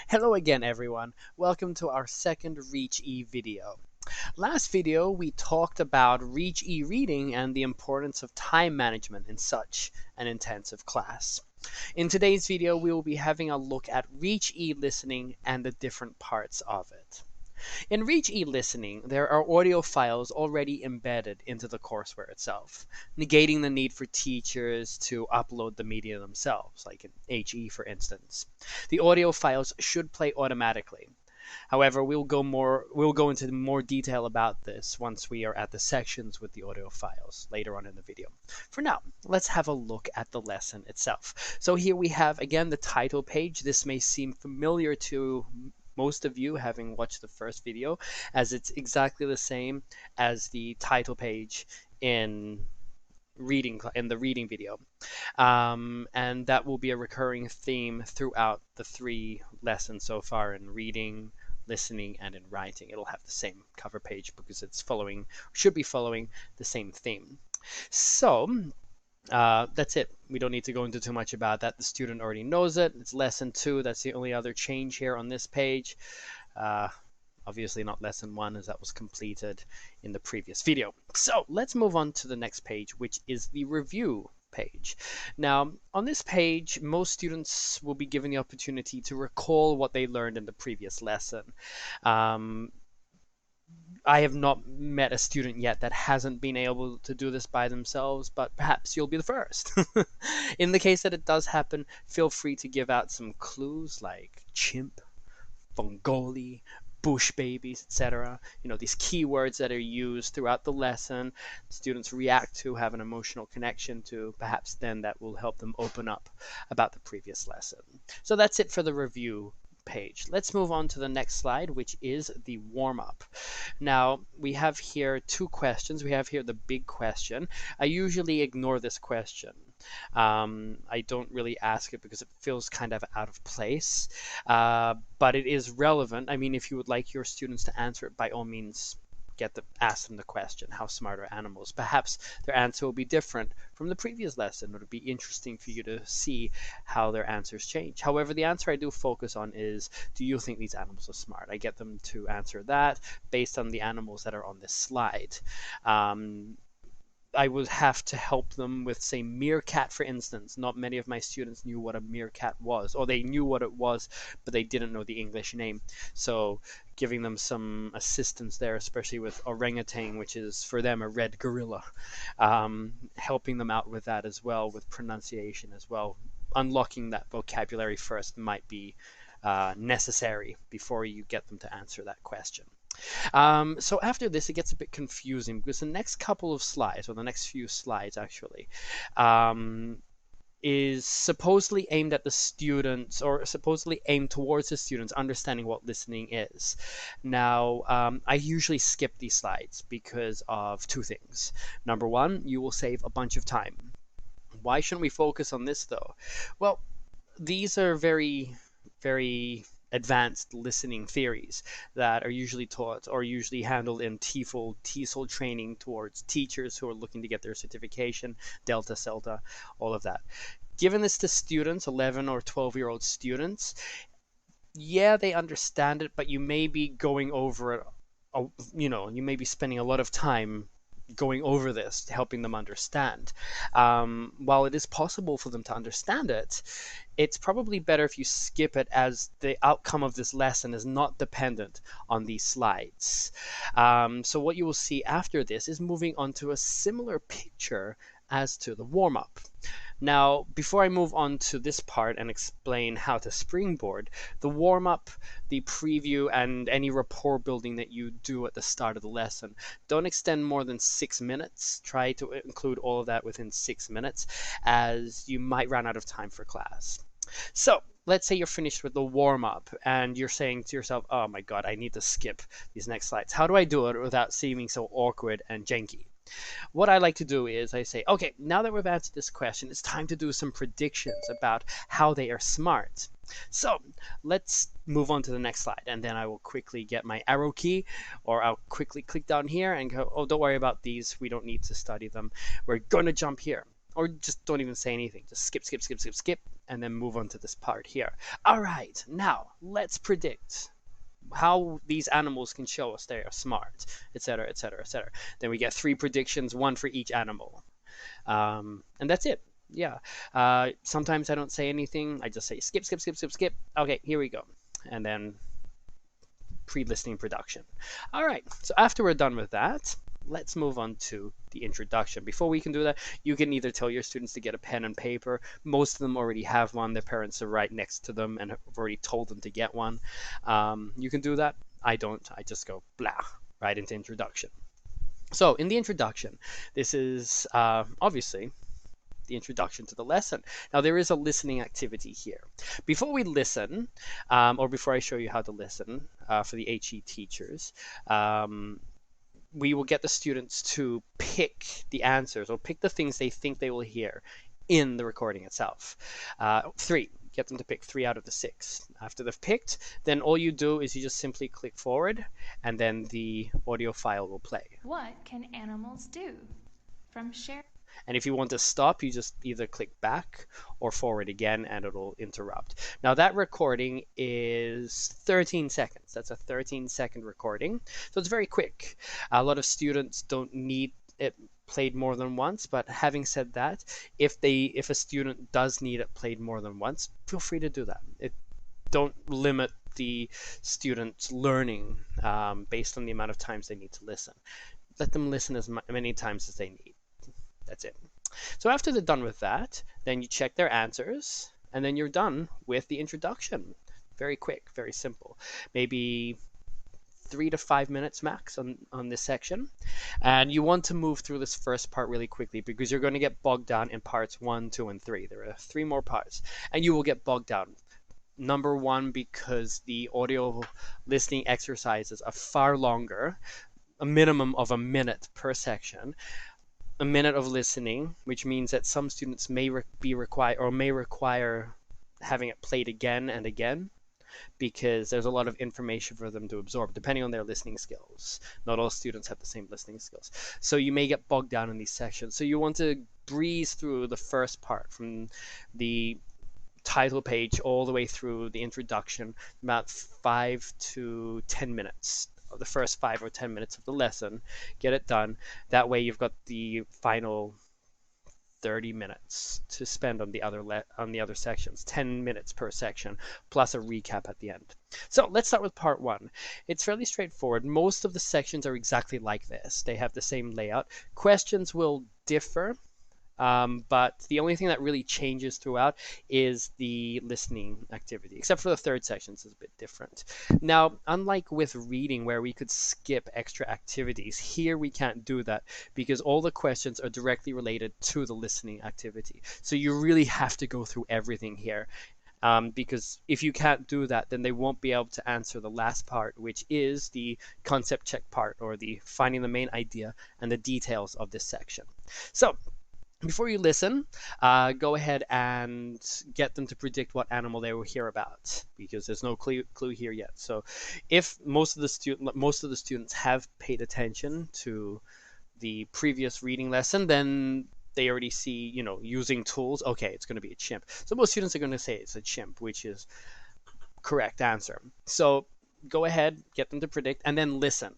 Hello again, everyone. Welcome to our second Reach E video. Last video, we talked about Reach E reading and the importance of time management in such an intensive class. In today's video, we will be having a look at Reach E listening and the different parts of it. In Reach e-listening, there are audio files already embedded into the courseware itself, negating the need for teachers to upload the media themselves, like in HE for instance. The audio files should play automatically. However, we'll go into more detail about this once we are at the sections with the audio files later on in the video. For now, let's have a look at the lesson itself. So here we have again the title page. This may seem familiar to most of you having watched the first video, as it's exactly the same as the title page in the reading video, and that will be a recurring theme throughout the three lessons so far in reading, listening, and in writing. It'll have the same cover page because it's should be following the same theme. So that's it. We don't need to go into too much about that. The student already knows it. It's lesson 2. That's the only other change here on this page. Uh, Obviously not lesson 1, as that was completed in the previous video. So let's move on to the next page, which is the review page. Now, on this page, most students will be given the opportunity to recall what they learned in the previous lesson. I have not met a student yet that hasn't been able to do this by themselves, but perhaps you'll be the first. In the case that it does happen, feel free to give out some clues like chimp, Fongoli, bush babies, etc. These keywords that are used throughout the lesson, students react to, have an emotional connection to, perhaps then that will help them open up about the previous lesson. So that's it for the review page. Let's move on to the next slide, which is the warm-up. Now, we have here 2 questions. We have here the big question. I usually ignore this question. I don't really ask it because it feels kind of out of place, but it is relevant. I mean, if you would like your students to answer it, by all means, ask them the question, how smart are animals? Perhaps their answer will be different from the previous lesson. It would be interesting for you to see how their answers change. However, the answer I do focus on is, do you think these animals are smart? I get them to answer that based on the animals that are on this slide. I would have to help them with, say, meerkat, for instance. Not many of my students knew what a meerkat was, or they knew what it was, but they didn't know the English name. So giving them some assistance there, especially with orangutan, which is for them a red gorilla, helping them out with that as well, with pronunciation as well. Unlocking that vocabulary first might be necessary before you get them to answer that question. So after this, it gets a bit confusing because the next couple of slides, or the next few slides actually, is supposedly aimed at the students, or supposedly aimed towards the students understanding what listening is. Now, I usually skip these slides because of 2 things. Number 1, you will save a bunch of time. Why shouldn't we focus on this though? Well, these are very, very advanced listening theories that are usually taught or usually handled in TESOL training towards teachers who are looking to get their certification, Delta, CELTA, all of that. Given this to students, 11 or 12-year-old students, yeah, they understand it, but you may be going over it, you may be spending a lot of time going over this, helping them understand. While it is possible for them to understand it, it's probably better if you skip it, as the outcome of this lesson is not dependent on these slides. So what you will see after this is moving on to a similar picture as to the warm-up. Now, before I move on to this part and explain how to springboard, the warm-up, the preview, and any rapport building that you do at the start of the lesson, don't extend more than 6 minutes. Try to include all of that within 6 minutes, as you might run out of time for class. So let's say you're finished with the warm-up and you're saying to yourself, oh my god, I need to skip these next slides. How do I do it without seeming so awkward and janky? What I like to do is I say, okay, now that we've answered this question, it's time to do some predictions about how they are smart. So let's move on to the next slide, and then I will quickly get my arrow key, or I'll quickly click down here and go, oh, don't worry about these. We don't need to study them. We're going to jump here. or just don't even say anything. Just skip, skip, skip, skip, skip, and then move on to this part here. All right, now let's predict how these animals can show us they are smart, etc., etc., etc. Then we get 3 predictions, 1 for each animal. And that's it. Yeah. Sometimes I don't say anything. I just say skip, skip, skip, skip, skip. Okay, here we go. And then pre-listening production. All right. So after we're done with that, let's move on to the introduction. Before we can do that, you can either tell your students to get a pen and paper. Most of them already have one. Their parents are right next to them and have already told them to get one. You can do that. I don't. I just go blah right into introduction. So in the introduction, this is obviously the introduction to the lesson. Now there is a listening activity here. Before we listen, or before I show you how to listen for the HE teachers, we will get the students to pick the answers or pick the things they think they will hear in the recording itself. 3. Get them to pick 3 out of the 6. After they've picked, then all you do is you just simply click forward and then the audio file will play. What can animals do? From Share. And if you want to stop, you just either click back or forward again and it'll interrupt. Now that recording is 13 seconds. That's a 13-second recording. So it's very quick. A lot of students don't need it played more than once, but having said that, if a student does need it played more than once, feel free to do that. Don't limit the students' learning based on the amount of times they need to listen. Let them listen as many times as they need. That's it. So after they're done with that, then you check their answers, and then you're done with the introduction. Very quick, very simple. Maybe 3 to 5 minutes max on this section. And you want to move through this first part really quickly because you're going to get bogged down in parts 1, 2, and 3. There are 3 more parts, and you will get bogged down. Number 1, because the audio listening exercises are far longer, a minimum of a minute per section. A minute of listening, which means that some students may require having it played again and again because there's a lot of information for them to absorb depending on their listening skills. Not all students have the same listening skills. So you may get bogged down in these sections. So you want to breeze through the first part from the title page all the way through the introduction, about 5 to 10 minutes. The first 5 or 10 minutes of the lesson, get it done. That way you've got the final 30 minutes to spend on the other sections, 10 minutes per section, plus a recap at the end. So let's start with part 1. It's fairly straightforward. Most of the sections are exactly like this. They have the same layout. Questions will differ. But the only thing that really changes throughout is the listening activity, except for the third section, it's a bit different. Now, unlike with reading where we could skip extra activities, here we can't do that because all the questions are directly related to the listening activity. So you really have to go through everything here. Because if you can't do that, then they won't be able to answer the last part, which is the concept check part, or the finding the main idea and the details of this section. So before you listen, go ahead and get them to predict what animal they will hear about, because there's no clue here yet. So if most of the students have paid attention to the previous reading lesson, then they already see, using tools. Okay, it's going to be a chimp. So most students are going to say it's a chimp, which is correct answer. So go ahead, get them to predict, and then listen,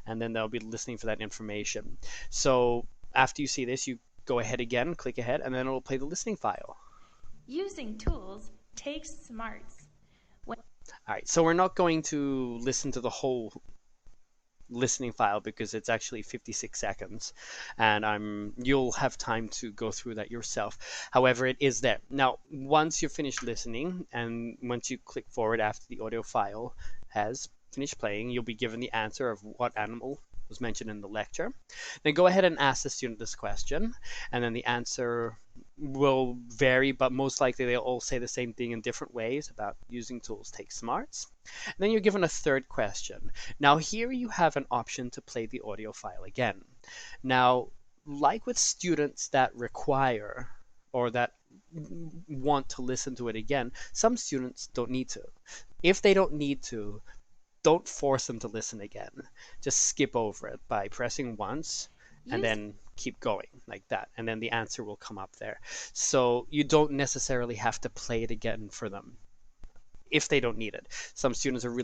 and then they'll be listening for that information. So after you see this, you go ahead again, click ahead, and then it'll play the listening file. Using tools takes smarts. All right, so we're not going to listen to the whole listening file because it's actually 56 seconds, and you'll have time to go through that yourself. However, it is there. Now, once you're finished listening, and once you click forward after the audio file has finished playing, you'll be given the answer of what animal was mentioned in the lecture. Then go ahead and ask the student this question, and then the answer will vary, but most likely they'll all say the same thing in different ways about using tools takes smarts. And then you're given a third question. Now here you have an option to play the audio file again. Now, like with students that require or that want to listen to it again, some students don't need to. If they don't need to, don't force them to listen again. Just skip over it by pressing once and then keep going like that, and then the answer will come up there. So you don't necessarily have to play it again for them if they don't need it. Some students have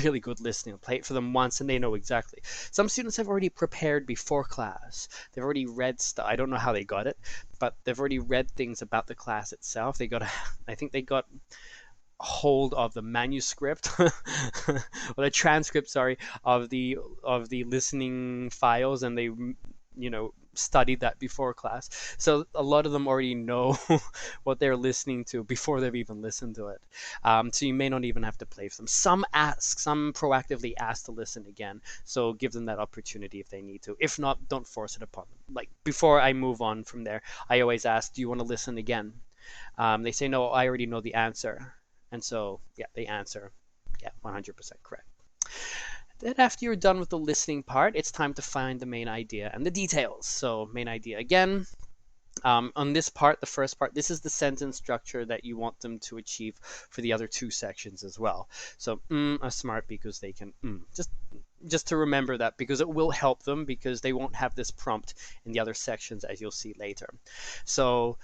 really good listening. Play it for them once and they know exactly. Some students have already prepared before class. They've already read stuff. I don't know how they got it, but they've already read things about the class itself. I think they got hold of the manuscript or the transcript, sorry, of the listening files, and they studied that before class. So a lot of them already know what they're listening to before they've even listened to it. So you may not even have to play for them. Some proactively ask to listen again. So give them that opportunity if they need to. If not, don't force it upon them. Like before I move on from there, I always ask, do you want to listen again? They say, no, I already know the answer. And so, yeah, they answer, yeah, 100% correct. Then after you're done with the listening part, it's time to find the main idea and the details. So main idea again. On this part, the first part, this is the sentence structure that you want them to achieve for the other two sections as well. So are smart because they can just to remember that, because it will help them, because they won't have this prompt in the other sections, as you'll see later. So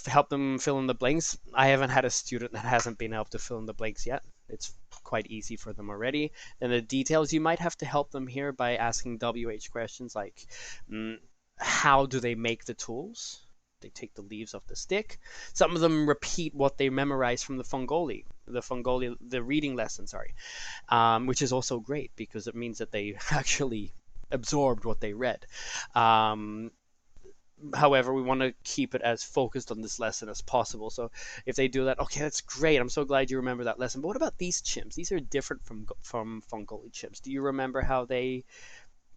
help them fill in the blanks. I haven't had a student that hasn't been able to fill in the blanks yet. It's quite easy for them already. Then the details, you might have to help them here by asking WH questions like, how do they make the tools? They take the leaves off the stick. Some of them repeat what they memorized from the reading lesson, sorry, which is also great because it means that they actually absorbed what they read. However, we want to keep it as focused on this lesson as possible. So if they do that, okay, that's great. I'm so glad you remember that lesson. But what about these chimps? These are different from Fungoli chimps. Do you remember how they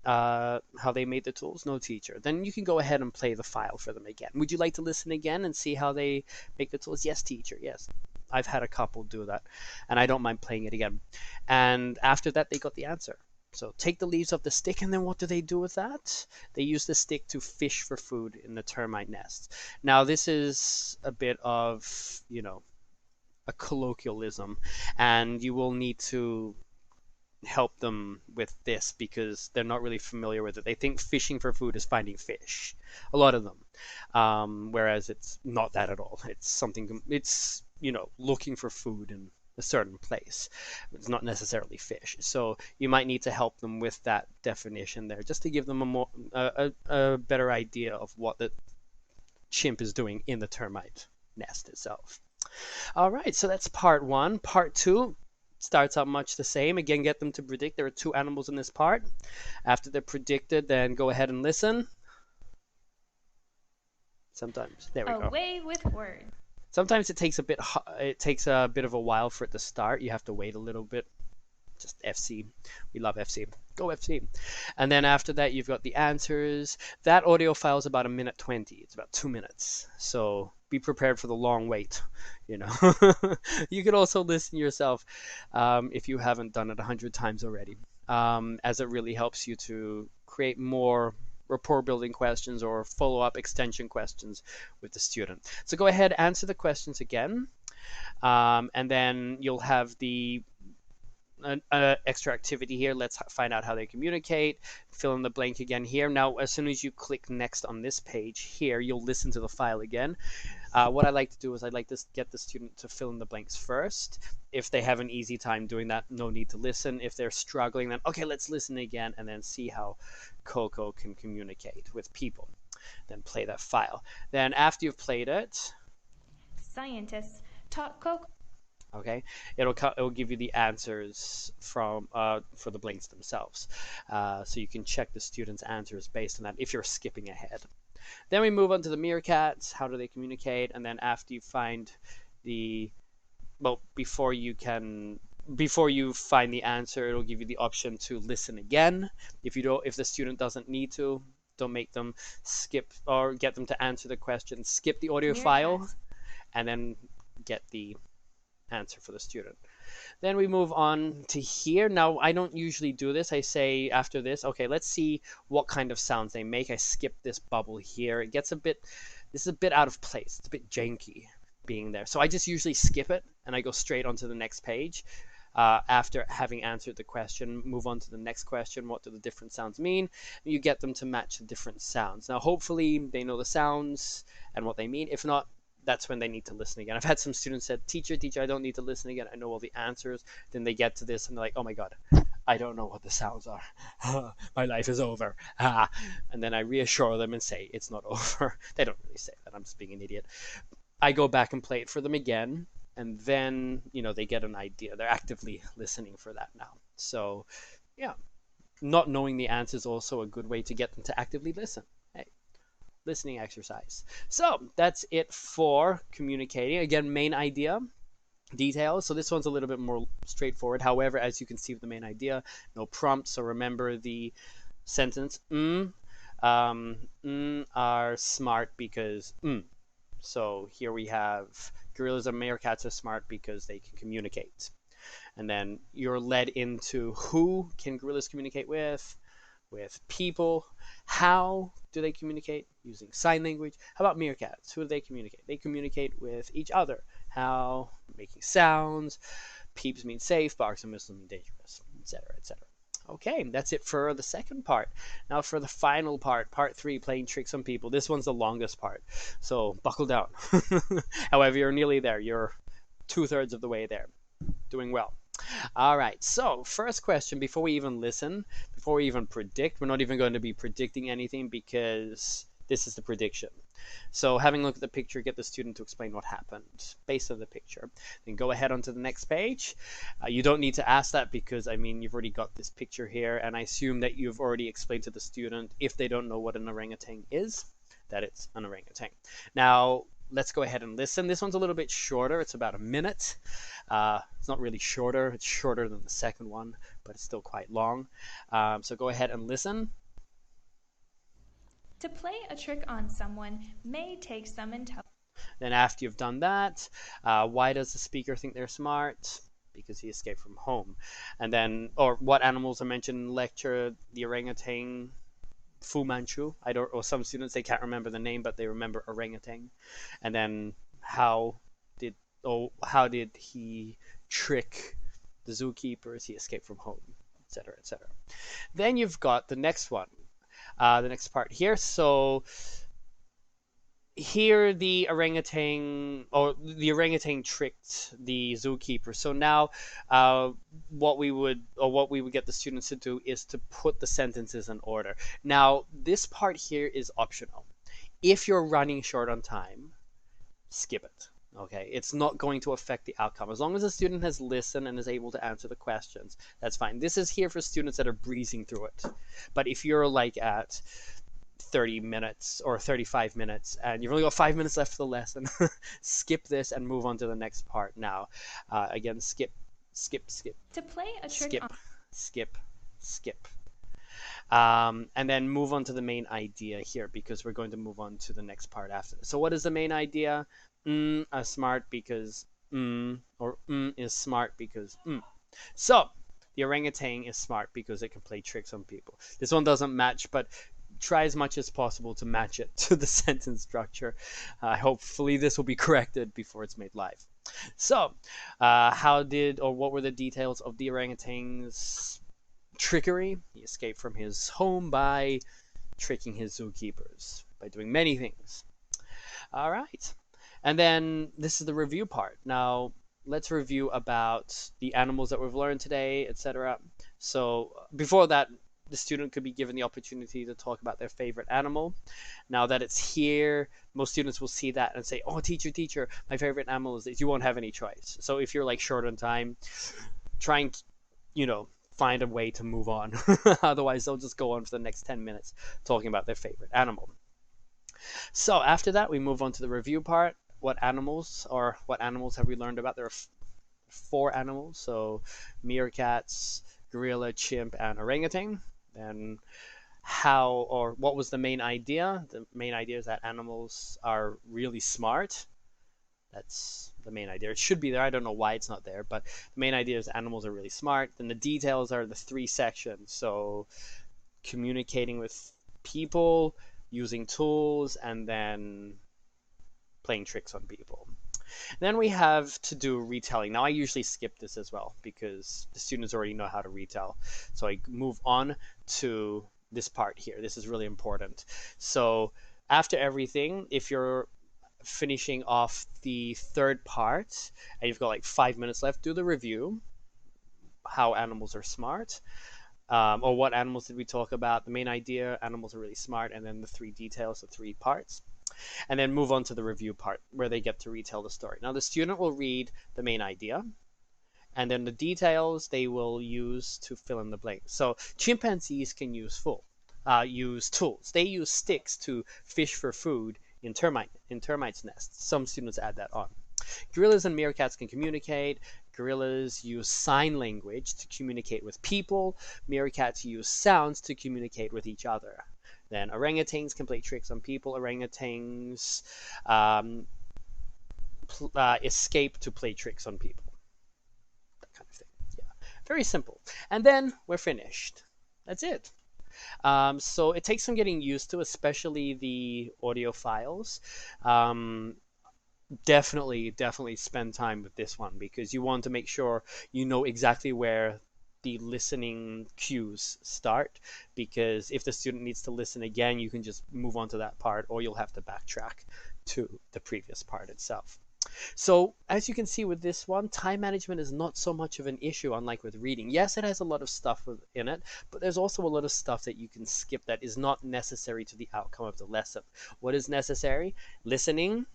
made the tools? No, teacher. Then you can go ahead and play the file for them again. Would you like to listen again and see how they make the tools? Yes, teacher. Yes. I've had a couple do that, and I don't mind playing it again. And after that, they got the answer. So take the leaves off the stick, and then what do they do with that? They use the stick to fish for food in the termite nest. Now, this is a bit of, a colloquialism, and you will need to help them with this because they're not really familiar with it. They think fishing for food is finding fish, a lot of them, whereas it's not that at all. It's looking for food in a certain place. It's not necessarily fish. So you might need to help them with that definition there, just to give them a better idea of what the chimp is doing in the termite nest itself. All right, so that's part one. Part two starts out much the same. Again, get them to predict. There are two animals in this part. After they're predicted, then go ahead and listen. Sometimes. There we go. Away with words. Sometimes it takes a bit of a while for it to start. You have to wait a little bit. Just FC. We love FC. Go FC. And then after that, you've got the answers. That audio file is about 1:20. It's about 2 minutes. So be prepared for the long wait. You can also listen yourself if you haven't done it 100 times already, as it really helps you to create more rapport building questions or follow-up extension questions with the student. So go ahead, answer the questions again, and then you'll have the extra activity here. Let's find out how they communicate. Fill in the blank again here. Now, as soon as you click next on this page here, you'll listen to the file again. What I like to do is I like to get the student to fill in the blanks first. If they have an easy time doing that, no need to listen. If they're struggling, then okay, let's listen again and then see how Coco can communicate with people. Then play that file. Then after you've played it, Scientists taught Coco. Okay, it'll give you the answers for the blanks themselves, so you can check the students' answers based on that if you're skipping ahead. Then we move on to the meerkats. How do they communicate? And then after you find before you find the answer, it'll give you the option to listen again. If the student doesn't need to, don't make them skip or get them to answer the question. Skip the audio file, and then get the answer for the student. Then we move on to here. Now, I don't usually do this. I say after this, okay, let's see what kind of sounds they make. I skip this bubble here. This is a bit out of place. It's a bit janky being there. So I just usually skip it and I go straight onto the next page. after having answered the question, move on to the next question. What do the different sounds mean? You get them to match the different sounds. Now, hopefully, they know the sounds and what they mean. If not, that's when they need to listen again. I've had some students said, teacher, I don't need to listen again. I know all the answers. Then they get to this and they're like, oh my God, I don't know what the sounds are. My life is over. And then I reassure them and say, it's not over. They don't really say that. I'm just being an idiot. I go back and play it for them again. And then, they get an idea. They're actively listening for that now. So, yeah, not knowing the answer is also a good way to get them to actively listen. Hey, listening exercise. So that's it for communicating. Again, main idea, details. So this one's a little bit more straightforward. However, as you can see with the main idea, no prompt. So remember the sentence, are smart because, So here we have gorillas and meerkats are smart because they can communicate. And then you're led into who can gorillas communicate with people. How do they communicate? Using sign language. How about meerkats? Who do they communicate? They communicate with each other. How? Making sounds. Peeps mean safe, barks and whistles mean dangerous, etc., etc. Okay, that's it for the second part. Now for the final part, part 3, playing tricks on people. This one's the longest part, so buckle down. However, you're nearly there. You're 2/3 of the way there. Doing well. All right, so first question, before we even listen, before we even predict, we're not even going to be predicting anything because this is the prediction. So having a look at the picture, get the student to explain what happened based on the picture. Then go ahead onto the next page. You don't need to ask that because, you've already got this picture here, and I assume that you've already explained to the student, if they don't know what an orangutan is, that it's an orangutan. Now, let's go ahead and listen. This one's a little bit shorter. It's about a minute. It's not really shorter. It's shorter than the second one, but it's still quite long. So go ahead and listen. To play a trick on someone may take some intelligence. Then after you've done that, why does the speaker think they're smart? Because he escaped from home. And then, or what animals are mentioned in the lecture? The orangutan, Fu Manchu. Or some students, they can't remember the name, but they remember orangutan. And then how did he trick the zookeepers? He escaped from home, etc., etc. Then you've got the next one. The next part here. So here the orangutan tricked the zookeeper. So now what we would get the students to do is to put the sentences in order. Now this part here is optional. If you're running short on time, skip it. Okay, it's not going to affect the outcome. As long as the student has listened and is able to answer the questions, that's fine. This is here for students that are breezing through it. But if you're like at 30 minutes or 35 minutes and you've only got 5 minutes left for the lesson, skip this and move on to the next part now. Again, skip. To play a trick Skip. And then move on to the main idea here because we're going to move on to the next part after this. So what is the main idea? Are smart because is smart because So the orangutan is smart because it can play tricks on people. This one doesn't match, but try as much as possible to match it to the sentence structure. Hopefully this will be corrected before it's made live. So what were the details of the orangutan's trickery? He escaped from his home by tricking his zookeepers, by doing many things. All right. And then this is the review part. Now, let's review about the animals that we've learned today, etc. So before that, the student could be given the opportunity to talk about their favorite animal. Now that it's here, most students will see that and say, oh, teacher, my favorite animal is this. You won't have any choice. So if you're like short on time, try and, find a way to move on. Otherwise, they'll just go on for the next 10 minutes talking about their favorite animal. So after that, we move on to the review part. What animals have we learned about? There are 4 animals. So meerkats, gorilla, chimp, and orangutan. Then what was the main idea? The main idea is that animals are really smart. That's the main idea. It should be there. I don't know why it's not there, but the main idea is animals are really smart. Then the details are the 3 sections. So communicating with people, using tools, and then playing tricks on people. Then we have to do retelling. Now I usually skip this as well because the students already know how to retell. So I move on to this part here. This is really important. So after everything, if you're finishing off the third part and you've got like 5 minutes left, do the review. How animals are smart. Or what animals did we talk about? The main idea, animals are really smart, and then the three details, the three parts. And then move on to the review part where they get to retell the story. Now the student will read the main idea, and then the details they will use to fill in the blanks. So chimpanzees can use tools. They use sticks to fish for food in termites' nests. Some students add that on. Gorillas and meerkats can communicate. Gorillas use sign language to communicate with people. Meerkats use sounds to communicate with each other. Then orangutans can play tricks on people. Orangutans escape to play tricks on people. That kind of thing. Yeah, very simple. And then we're finished. That's it. So it takes some getting used to, especially the audio files. Definitely spend time with this one because you want to make sure you know exactly where the listening cues start, because if the student needs to listen again, you can just move on to that part, or you'll have to backtrack to the previous part itself. So as you can see with this one, time management is not so much of an issue, unlike with reading. Yes, it has a lot of stuff in it, but there's also a lot of stuff that you can skip that is not necessary to the outcome of the lesson. What is necessary? Listening,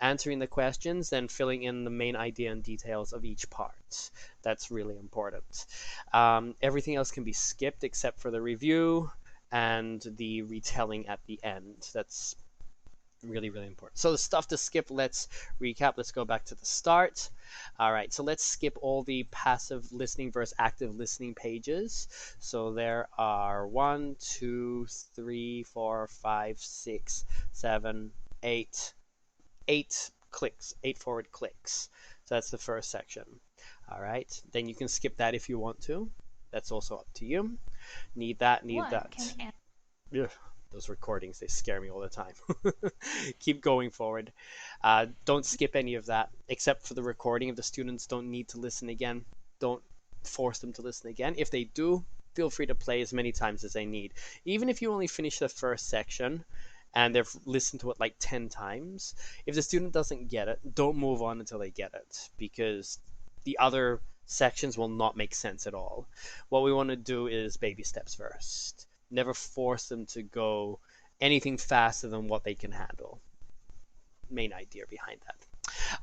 answering the questions, then filling in the main idea and details of each part. That's really important. Everything else can be skipped except for the review and the retelling at the end. That's really important. So the stuff to skip, let's recap. Let's go back to the start. All right, so let's skip all the passive listening versus active listening pages. So there are 1, 2, 3, 4, 5, 6, 7, 8 clicks, 8 forward clicks. So that's the first section. All right, then you can skip that if you want to. That's also up to you. Need that. Ugh, those recordings, they scare me all the time. Keep going forward. Don't skip any of that except for the recording. If the students don't need to listen again, don't force them to listen again. If they do, feel free to play as many times as they need. Even if you only finish the first section and they've listened to it like 10 times, if the student doesn't get it, don't move on until they get it, because the other sections will not make sense at all. What we want to do is baby steps first. Never force them to go anything faster than what they can handle. Main idea behind that.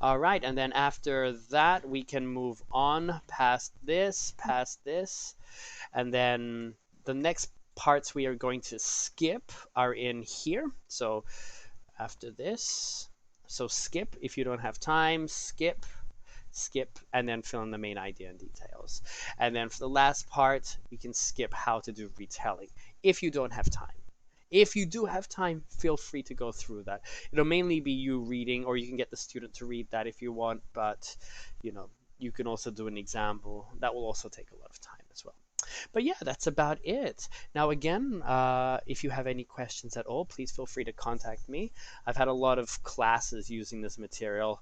All right, and then after that, we can move on past this, and then the next parts we are going to skip are in here. So after this, so skip if you don't have time, skip, and then fill in the main idea and details. And then for the last part, we can skip how to do retelling if you don't have time. If you do have time, feel free to go through that. It'll mainly be you reading, or you can get the student to read that if you want, but you can also do an example. That will also take a lot of time as well. But yeah, that's about it. Now again, if you have any questions at all, please feel free to contact me. I've had a lot of classes using this material,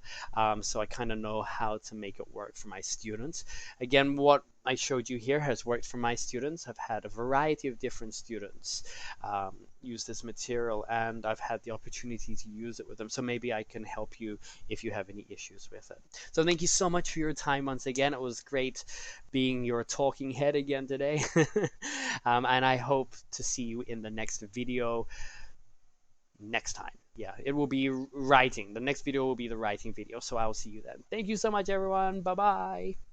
so I kind of know how to make it work for my students. Again, what I showed you here has worked for my students. I've had a variety of different students use this material, and I've had the opportunity to use it with them. So maybe I can help you if you have any issues with it. So thank you so much for your time once again. It was great being your talking head again today. And I hope to see you in the next video next time. Yeah, it will be writing. The next video will be the writing video. So I will see you then. Thank you so much, everyone. Bye-bye.